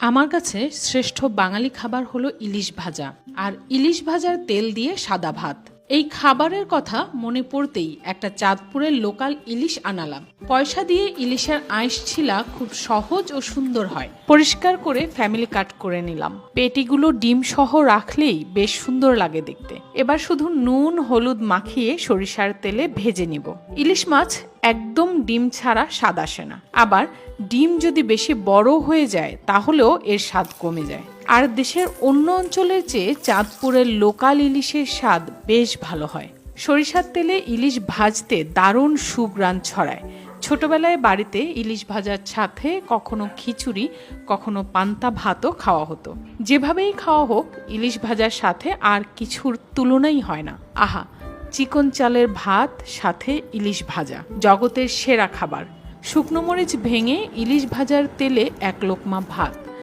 আমার কাছে শ্রেষ্ঠ বাঙালি খাবার হলো ইলিশ ভাজা আর ইলিশ ভাজার তেল দিয়ে সাদা ভাত। এই খাবারের কথা মনে পড়তেই একটা চাঁদপুরের লোকাল ইলিশ আনালাম। পয়সা দিয়ে ইলিশের আঁশ ছিলা খুব সহজ ও সুন্দর হয়। পরিষ্কার করে ফ্যামিলি কাট করে নিলাম। পেটিগুলো ডিম সহ রাখলেই বেশ সুন্দর লাগে দেখতে। এবার শুধু নুন হলুদ মাখিয়ে সরিষার তেলে ভেজে নিব। ইলিশ মাছ একদম ডিম ছাড়া স্বাদ আসে না, আবার ডিম যদি বেশি বড় হয়ে যায় তাহলেও এর স্বাদ কমে যায়। আর দেশের অন্য অঞ্চলের চেয়ে চাঁদপুরের লোকাল ইলিশের স্বাদ বেশ ভালো হয়। সরিষার তেলে ইলিশ ভাজতে দারুণ সুঘ্রাণ ছড়ায়। ছোটবেলায় বাড়িতে ইলিশ ভাজার সাথে কখনো খিচুড়ি কখনো পান্তা ভাতও খাওয়া হতো। যেভাবেই খাওয়া হোক ইলিশ ভাজার সাথে আর কিছুর তুলনাই হয় না। আহা, চিকন চালের ভাত সাথে ইলিশ ভাজা জগতের সেরা খাবার। শুকনো মরিচ ভেঙে ইলিশ ভাজার তেলে এক লোকমা ভাত।